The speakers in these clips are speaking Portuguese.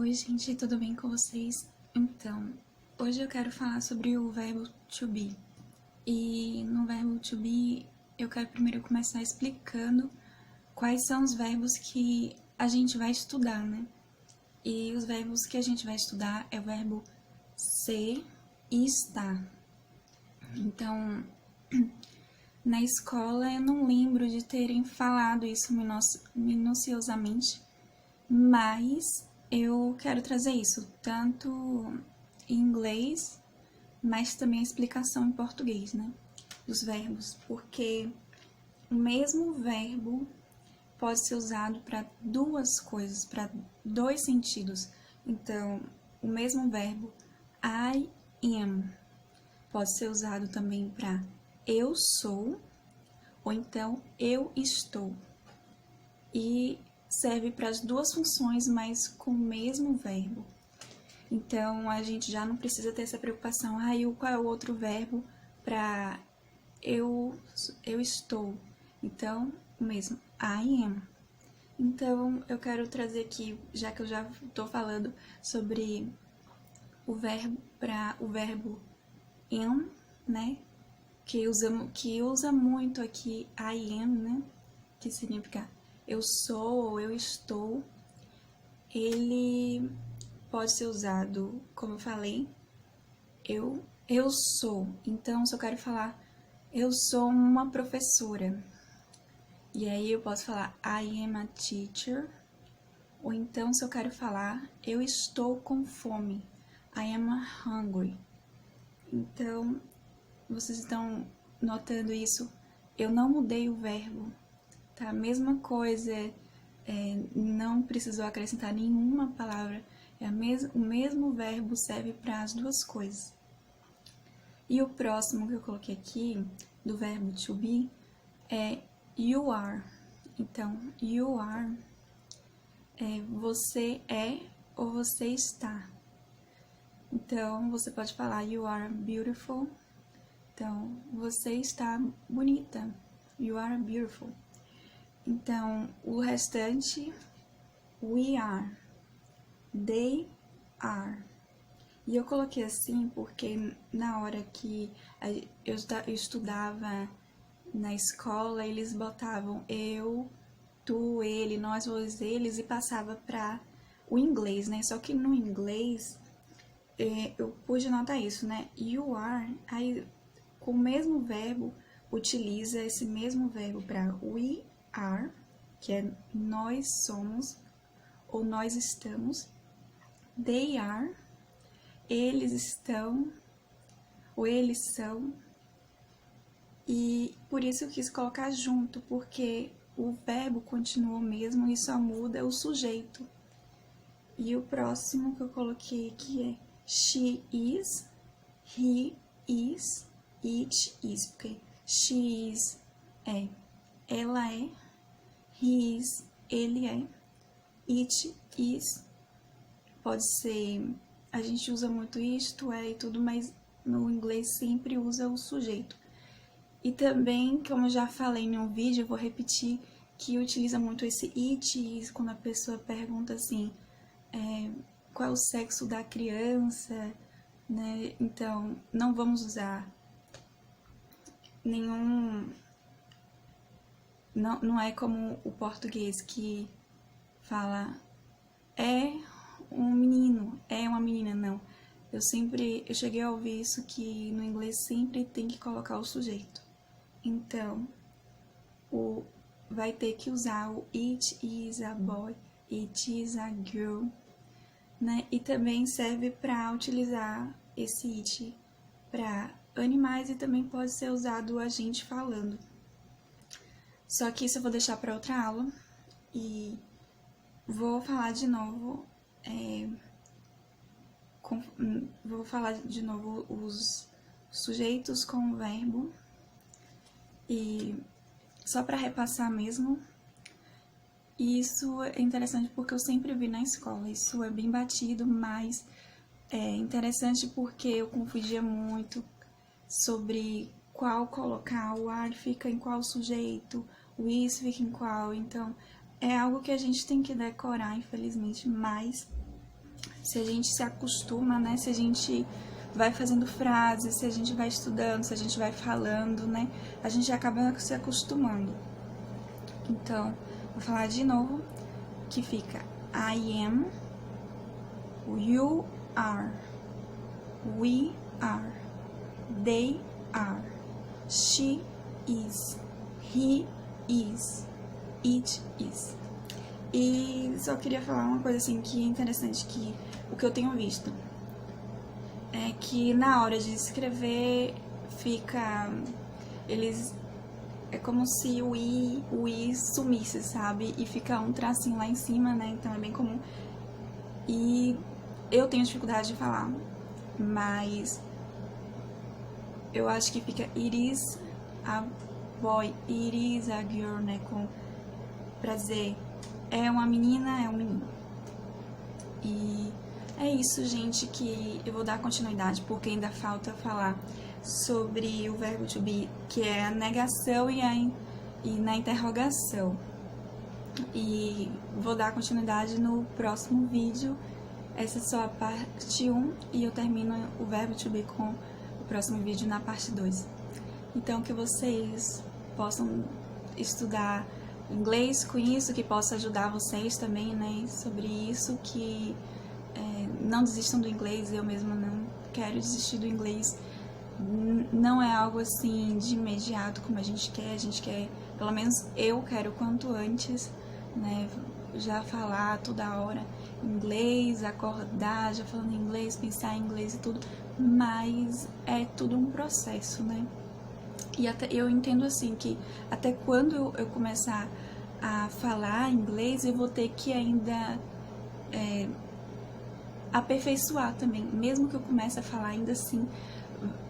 Oi, gente, tudo bem com vocês? Então, hoje eu quero falar sobre o verbo to be. E no verbo to be, eu quero primeiro começar explicando quais são os verbos que a gente vai estudar, né? E os verbos que a gente vai estudar é o verbo ser e estar. Então, na escola eu não lembro de terem falado isso minuciosamente, mas eu quero trazer isso tanto em inglês, mas também a explicação em português, né? Dos verbos, porque o mesmo verbo pode ser usado para duas coisas, para dois sentidos. Então, o mesmo verbo I am pode ser usado também para eu sou ou então eu estou. E serve para as duas funções, mas com o mesmo verbo. Então, a gente já não precisa ter essa preocupação. Qual é o outro verbo para eu estou? Então, o mesmo, I am. Então, eu quero trazer aqui, já que eu já estou falando sobre o verbo am, né? Que usa muito aqui I am, né? Que significa eu sou ou eu estou. Ele pode ser usado, como eu falei, eu sou. Então, se eu quero falar, eu sou uma professora. E aí eu posso falar, I am a teacher. Ou então, se eu quero falar, eu estou com fome. I am hungry. Então, vocês estão notando isso? Eu não mudei o verbo, tá? Mesma coisa, não precisou acrescentar nenhuma palavra. O mesmo verbo serve para as duas coisas. E o próximo que eu coloquei aqui, do verbo to be, é you are. Então, you are você é ou você está. Então, você pode falar you are beautiful. Então, você está bonita. You are beautiful. Então, o restante, we are, they are. E eu coloquei assim porque na hora que eu estudava na escola, eles botavam eu, tu, ele, nós, vós, eles e passava para o inglês, né? Só que no inglês eu pude notar isso, né? You are, aí com o mesmo verbo, utiliza esse mesmo verbo para we are, que é nós somos ou nós estamos. They are, eles estão ou eles são. E por isso eu quis colocar junto, porque o verbo continua o mesmo e só muda o sujeito. E o próximo que eu coloquei aqui é she is, he is, it is, porque she is é ela é, he is ele é, it is pode ser, a gente usa muito isto, é e tudo, mas no inglês sempre usa o sujeito. E também, como eu já falei em um vídeo, eu vou repetir que utiliza muito esse it is quando a pessoa pergunta assim, qual é o sexo da criança, né? Então, não vamos usar nenhum... Não é como o português que fala é um menino, é uma menina, não. Eu cheguei a ouvir isso, que no inglês sempre tem que colocar o sujeito. Então, vai ter que usar o it is a boy, it is a girl, né? E também serve para utilizar esse it para animais e também pode ser usado a gente falando. Só que isso eu vou deixar para outra aula e vou falar de novo, os sujeitos com o verbo. E só para repassar mesmo, isso é interessante porque eu sempre vi na escola, isso é bem batido, mas é interessante porque eu confundia muito sobre qual colocar, o are fica em qual sujeito, o is fica em qual, então é algo que a gente tem que decorar, infelizmente, mas se a gente se acostuma, né? Se a gente vai fazendo frases, se a gente vai estudando, se a gente vai falando, né? A gente acaba se acostumando. Então, vou falar de novo, que fica I am, you are, we are, they are, she is, he is, it is. E só queria falar uma coisa assim que é interessante, que o que eu tenho visto é que na hora de escrever fica, eles, é como se o i sumisse, sabe? E fica um tracinho lá em cima, né? Então é bem comum. E eu tenho dificuldade de falar, mas eu acho que fica it is a boy, it is a girl, né? Pra dizer, é uma menina, é um menino. E é isso, gente, que eu vou dar continuidade, porque ainda falta falar sobre o verbo to be, que é a negação e na interrogação. E vou dar continuidade no próximo vídeo. Essa é só a parte 1 e eu termino o verbo to be com o próximo vídeo na parte 2. Então, que vocês possam estudar inglês com isso, que possa ajudar vocês também, né, sobre isso, que não desistam do inglês. Eu mesma não quero desistir do inglês. Não é algo assim de imediato como a gente quer, pelo menos eu quero quanto antes, né, já falar toda hora inglês, acordar já falando inglês, pensar em inglês e tudo, mas é tudo um processo, né? E até eu entendo assim que até quando eu começar a falar inglês, eu vou ter que ainda aperfeiçoar também. Mesmo que eu comece a falar, ainda assim,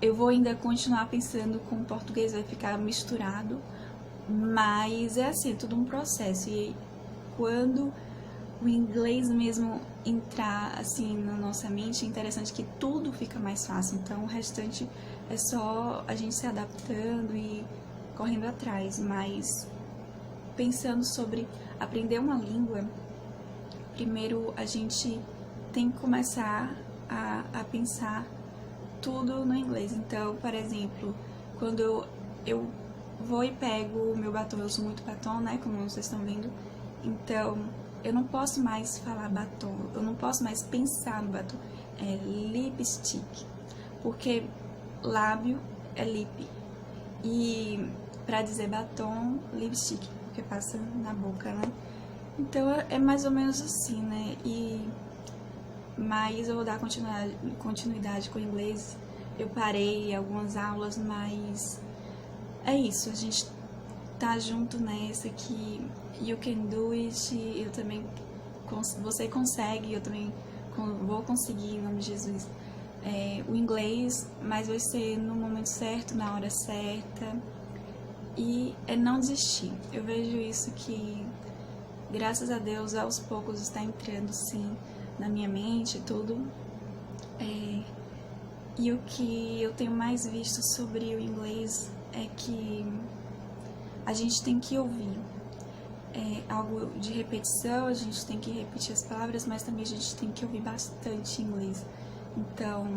eu vou ainda continuar pensando com o português, vai ficar misturado. Mas é assim, é tudo um processo. E quando o inglês mesmo entrar assim na nossa mente, é interessante que tudo fica mais fácil. Então o restante é só a gente se adaptando e correndo atrás. Mas pensando sobre aprender uma língua, primeiro a gente tem que começar a pensar tudo no inglês. Então, por exemplo, quando eu vou e pego o meu batom, eu uso muito batom, né, como vocês estão vendo, então eu não posso mais falar batom, eu não posso mais pensar no batom, é lipstick, porque lábio é lip, e pra dizer batom, lipstick, porque passa na boca, né, então é mais ou menos assim, né, mas eu vou dar continuidade com o inglês. Eu parei algumas aulas, mas é isso, a gente tá junto nessa que you can do it, eu também, você consegue, eu também vou conseguir, em nome de Jesus, o inglês, mas vai ser no momento certo, na hora certa, e é não desistir. Eu vejo isso que, graças a Deus, aos poucos está entrando, sim, na minha mente e tudo. E o que eu tenho mais visto sobre o inglês é que a gente tem que ouvir. É algo de repetição, a gente tem que repetir as palavras, mas também a gente tem que ouvir bastante inglês. Então,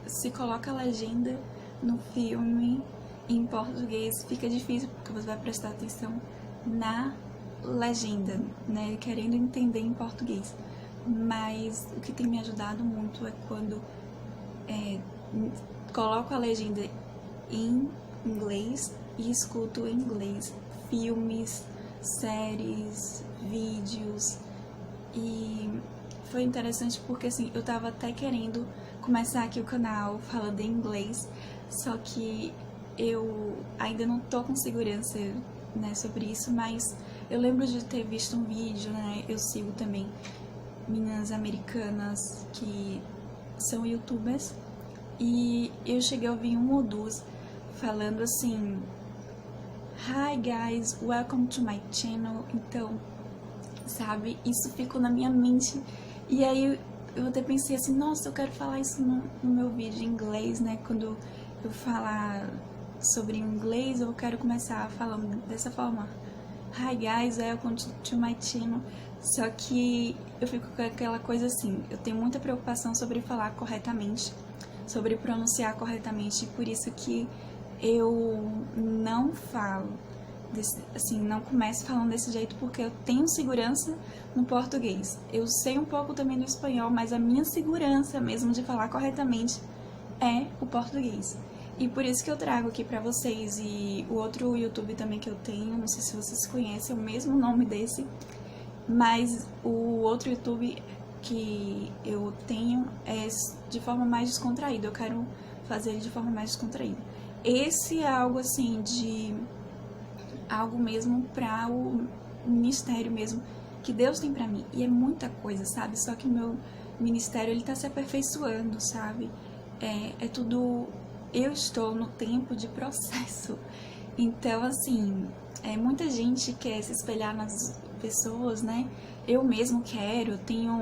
se coloca a legenda no filme em português, fica difícil porque você vai prestar atenção na legenda, né, querendo entender em português. Mas o que tem me ajudado muito é quando coloco a legenda em inglês e escuto em inglês filmes, séries, vídeos. E foi interessante porque assim, eu tava até querendo começar aqui o canal falando em inglês, só que eu ainda não tô com segurança, né, sobre isso, mas eu lembro de ter visto um vídeo, né, eu sigo também meninas americanas que são youtubers, e eu cheguei a ouvir um ou duas falando assim, hi guys, welcome to my channel. Então, sabe, isso ficou na minha mente, e aí eu até pensei assim, nossa, eu quero falar isso no meu vídeo em inglês, né, quando eu falar sobre inglês, eu quero começar falando dessa forma. Hi guys, welcome to my channel. Só que eu fico com aquela coisa assim, eu tenho muita preocupação sobre falar corretamente, sobre pronunciar corretamente, por isso que eu não falo, assim, não começo falando desse jeito, porque eu tenho segurança no português. Eu sei um pouco também do espanhol, mas a minha segurança mesmo de falar corretamente é o português. E por isso que eu trago aqui pra vocês. E o outro YouTube também que eu tenho, não sei se vocês conhecem, é o mesmo nome desse, mas o outro YouTube que eu tenho é de forma mais descontraída. Eu quero fazer ele de forma mais descontraída. Esse é algo assim de algo mesmo para o ministério mesmo que Deus tem pra mim. E é muita coisa, sabe? Só que o meu ministério ele tá se aperfeiçoando, sabe? É tudo. Eu estou no tempo de processo. Então, assim, muita gente quer se espelhar nas pessoas, né? Eu mesmo quero, tenho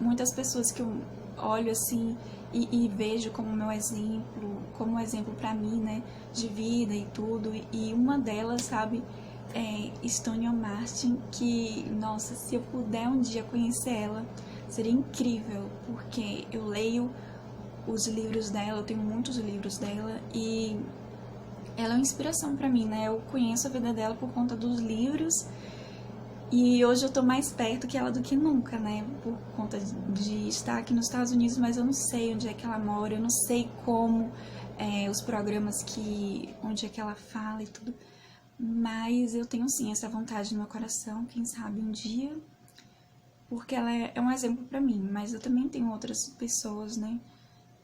muitas pessoas que eu olho assim e vejo como meu exemplo, como um exemplo pra mim, né? De vida e tudo. E uma delas, sabe, é Estônia Martin, que, nossa, se eu puder um dia conhecer ela, seria incrível, porque eu leio os livros dela, eu tenho muitos livros dela e ela é uma inspiração pra mim, né? Eu conheço a vida dela por conta dos livros e hoje eu tô mais perto que ela do que nunca, né? Por conta de estar aqui nos Estados Unidos, mas eu não sei onde é que ela mora, eu não sei como os programas onde é que ela fala e tudo, mas eu tenho sim essa vontade no meu coração, quem sabe um dia, porque ela é um exemplo pra mim, mas eu também tenho outras pessoas, né?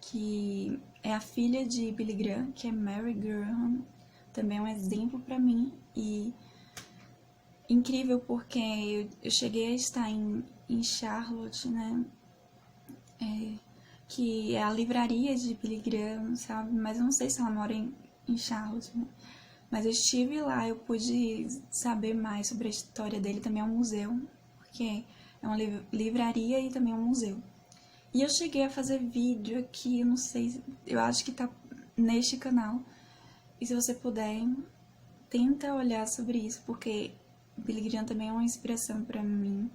Que é a filha de Billy Graham, que é Mary Graham, também é um exemplo pra mim e incrível porque eu cheguei a estar em Charlotte, né, que é a livraria de Billy Graham, sabe, mas eu não sei se ela mora em Charlotte, né, mas eu estive lá, eu pude saber mais sobre a história dele, também é um museu, porque é uma livraria e também é um museu. E eu cheguei a fazer vídeo aqui, eu não sei, eu acho que tá neste canal. E se você puder, tenta olhar sobre isso, porque Billy Graham também é uma inspiração pra mim.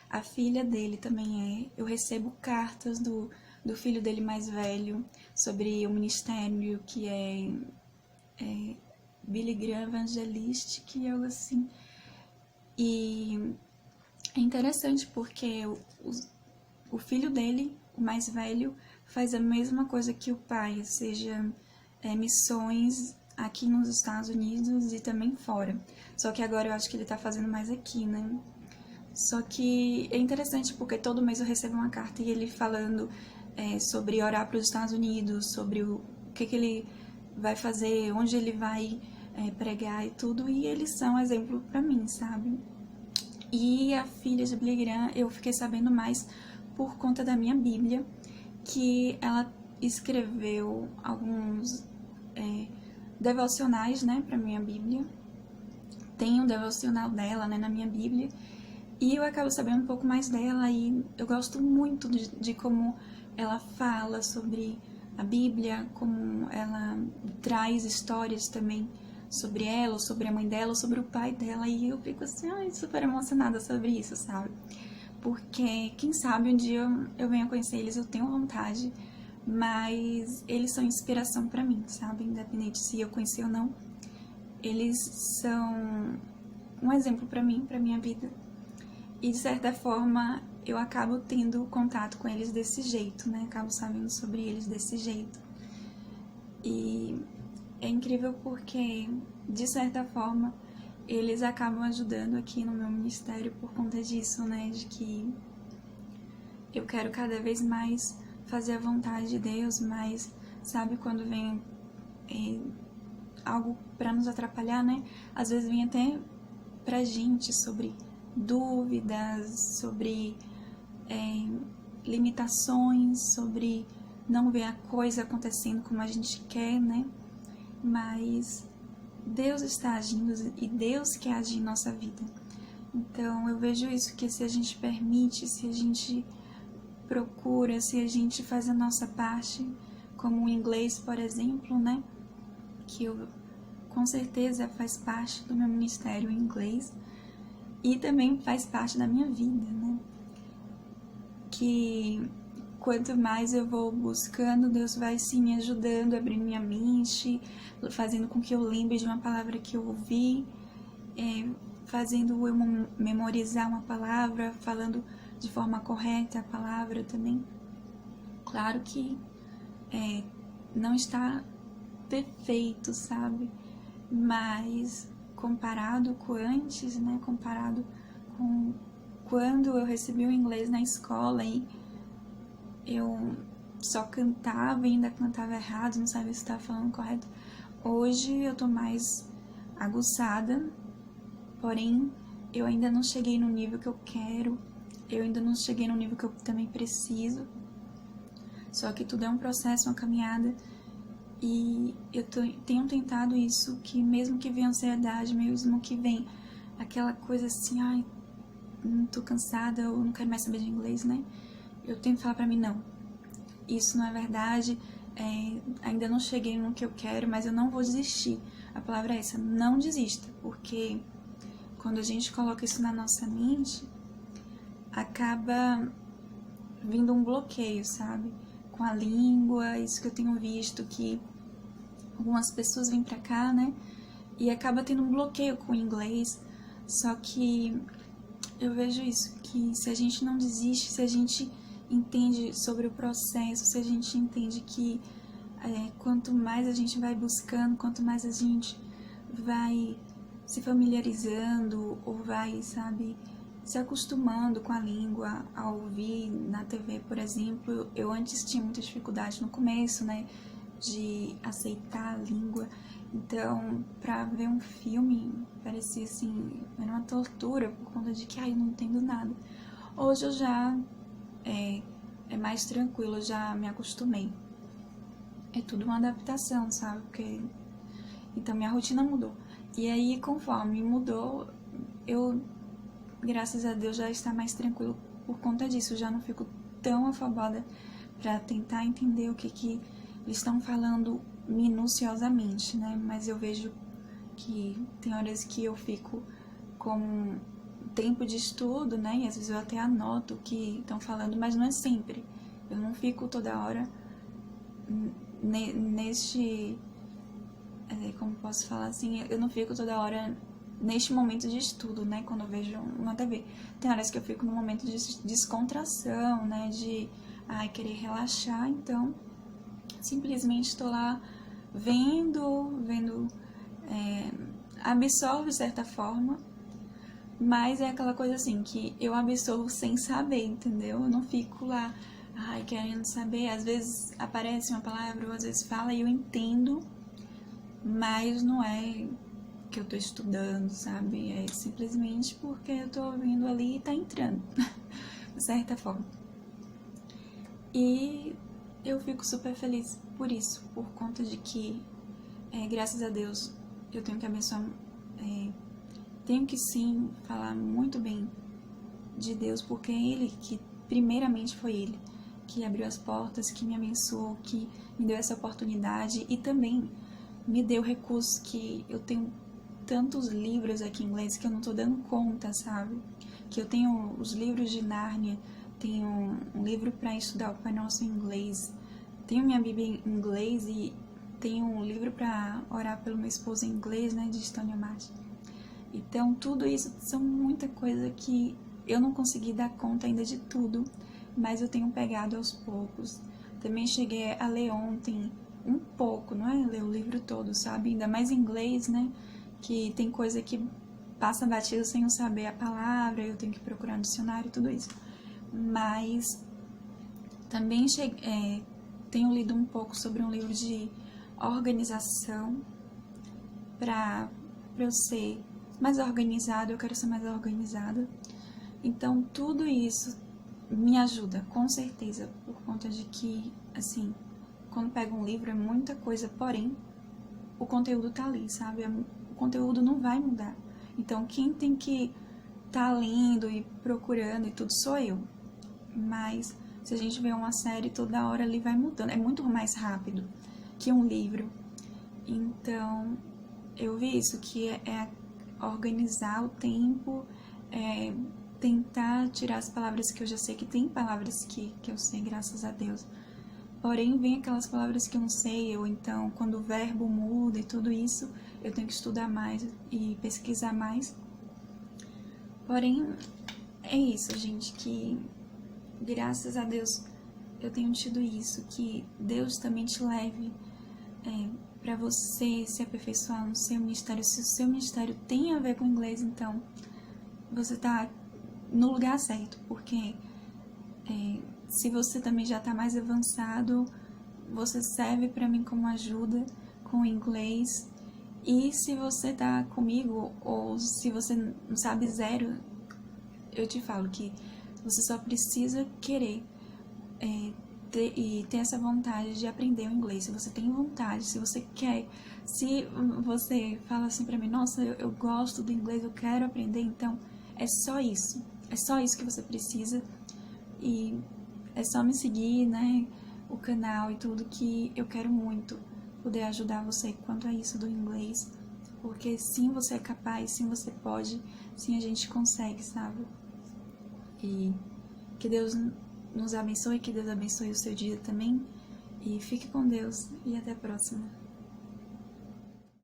A filha dele também é. Eu recebo cartas do filho dele mais velho sobre o ministério que é Billy Graham Evangelistic, algo assim. E é interessante porque o filho dele, o mais velho, faz a mesma coisa que o pai, ou seja, missões aqui nos Estados Unidos e também fora. Só que agora eu acho que ele tá fazendo mais aqui, né? Só que é interessante porque todo mês eu recebo uma carta e ele falando sobre orar para os Estados Unidos, sobre o que ele vai fazer, onde ele vai pregar e tudo, e eles são exemplo pra mim, sabe? E a filha de Billy Graham, eu fiquei sabendo mais por conta da minha Bíblia, que ela escreveu alguns devocionais, né, pra minha Bíblia. Tem um devocional dela, né, na minha Bíblia. E eu acabo sabendo um pouco mais dela e eu gosto muito de como ela fala sobre a Bíblia, como ela traz histórias também sobre ela, sobre a mãe dela, sobre o pai dela, e eu fico assim, ai, super emocionada sobre isso, sabe? Porque, quem sabe, um dia eu venha conhecer eles, eu tenho vontade, mas eles são inspiração pra mim, sabe? Independente se eu conhecer ou não, eles são um exemplo pra mim, pra minha vida. E, de certa forma, eu acabo tendo contato com eles desse jeito, né? Acabo sabendo sobre eles desse jeito. E é incrível porque, de certa forma, eles acabam ajudando aqui no meu ministério por conta disso, né? De que eu quero cada vez mais fazer a vontade de Deus, mas sabe quando vem algo pra nos atrapalhar, né? Às vezes vem até pra gente sobre dúvidas, sobre limitações, sobre não ver a coisa acontecendo como a gente quer, né? Mas Deus está agindo e Deus quer agir em nossa vida. Então eu vejo isso, que se a gente permite, se a gente procura, se a gente faz a nossa parte, como o inglês, por exemplo, né? Que eu com certeza faz parte do meu ministério em inglês. E também faz parte da minha vida, né? Que quanto mais eu vou buscando, Deus vai sim me ajudando, abrindo minha mente, fazendo com que eu lembre de uma palavra que eu ouvi, fazendo eu memorizar uma palavra, falando de forma correta a palavra também. Claro que não está perfeito, sabe? Mas comparado com antes, né? Comparado com quando eu recebi o inglês na escola e eu só cantava e ainda cantava errado, não sabia se estava falando correto. Hoje eu tô mais aguçada, porém eu ainda não cheguei no nível que eu quero, eu ainda não cheguei no nível que eu também preciso. Só que tudo é um processo, uma caminhada, e eu tenho tentado isso, que mesmo que venha ansiedade, mesmo que venha aquela coisa assim, ai, não tô cansada, eu não quero mais saber de inglês, né? Eu tento falar pra mim, não, isso não é verdade, ainda não cheguei no que eu quero, mas eu não vou desistir. A palavra é essa, não desista, porque quando a gente coloca isso na nossa mente, acaba vindo um bloqueio, sabe? Com a língua, isso que eu tenho visto, que algumas pessoas vêm pra cá, né? E acaba tendo um bloqueio com o inglês. Só que eu vejo isso, que se a gente não desiste, se a gente entende sobre o processo, se a gente entende que quanto mais a gente vai buscando, quanto mais a gente vai se familiarizando ou vai, sabe, se acostumando com a língua, a ouvir na TV, por exemplo. Eu antes tinha muita dificuldade no começo, né, de aceitar a língua. Então, pra ver um filme, parecia assim, era uma tortura, por conta de que, eu não entendo nada. Hoje eu já, é mais tranquilo, eu já me acostumei. É tudo uma adaptação, sabe, porque... Então, minha rotina mudou. E aí, conforme mudou, eu, graças a Deus, já está mais tranquilo por conta disso. Eu já não fico tão afobada pra tentar entender o que eles estão falando minuciosamente, né? Mas eu vejo que tem horas que eu fico com tempo de estudo, né? E às vezes eu até anoto o que estão falando, mas não é sempre. Eu não fico toda hora neste... como posso falar assim? Eu não fico toda hora neste momento de estudo, né? Quando eu vejo uma TV. Tem horas que eu fico num momento de descontração, né? De querer relaxar, então simplesmente estou lá vendo, absorvo de certa forma, mas é aquela coisa assim, que eu absorvo sem saber, entendeu? Eu não fico lá, querendo saber, às vezes aparece uma palavra, ou às vezes fala e eu entendo, mas não é que eu tô estudando, sabe? É simplesmente porque eu tô ouvindo ali e tá entrando, de certa forma. E eu fico super feliz por isso, por conta de que, graças a Deus, eu tenho que abençoar, tenho que sim falar muito bem de Deus, porque é Ele que, primeiramente foi Ele, que abriu as portas, que me abençoou, que me deu essa oportunidade e também me deu recursos, que eu tenho tantos livros aqui em inglês que eu não tô dando conta, sabe? Que eu tenho os livros de Nárnia, tenho um livro para estudar o Pai Nosso em inglês, tenho minha Bíblia em inglês e tenho um livro para orar pelo meu esposo em inglês, né, de Estônia Martin. Então, tudo isso são muita coisa que eu não consegui dar conta ainda de tudo, mas eu tenho pegado aos poucos. Também cheguei a ler ontem um pouco, não é ler o livro todo, sabe? Ainda mais em inglês, né? Que tem coisa que passa batido sem eu saber a palavra, eu tenho que procurar no dicionário e tudo isso. Mas também tenho lido um pouco sobre um livro de organização para eu ser mais organizada, eu quero ser mais organizada. Então, tudo isso me ajuda, com certeza, por conta de que, assim, quando pego um livro é muita coisa, porém, o conteúdo tá ali, sabe? O conteúdo não vai mudar. Então, quem tem que tá lendo e procurando e tudo sou eu. Mas, se a gente vê uma série, toda hora ali vai mudando. É muito mais rápido que um livro. Então, eu vi isso, que é organizar o tempo, tentar tirar as palavras que eu já sei, que tem palavras que eu sei, graças a Deus. Porém, vem aquelas palavras que eu não sei, ou então, quando o verbo muda e tudo isso, eu tenho que estudar mais e pesquisar mais. Porém, é isso, gente, que graças a Deus eu tenho tido isso, que Deus também te leve para você se aperfeiçoar no seu ministério. Se o seu ministério tem a ver com inglês, então você tá no lugar certo, porque se você também já tá mais avançado, você serve para mim como ajuda com o inglês. E se você tá comigo, ou se você não sabe zero, eu te falo que você só precisa querer e ter essa vontade de aprender o inglês. Se você tem vontade, se você quer, se você fala assim pra mim, nossa, eu gosto do inglês, eu quero aprender, então é só isso que você precisa. E é só me seguir, né, o canal e tudo, que eu quero muito poder ajudar você quanto a isso do inglês, porque sim, você é capaz, sim, você pode, sim, a gente consegue, sabe? E que Deus nos abençoe, que Deus abençoe o seu dia também, e fique com Deus, e até a próxima.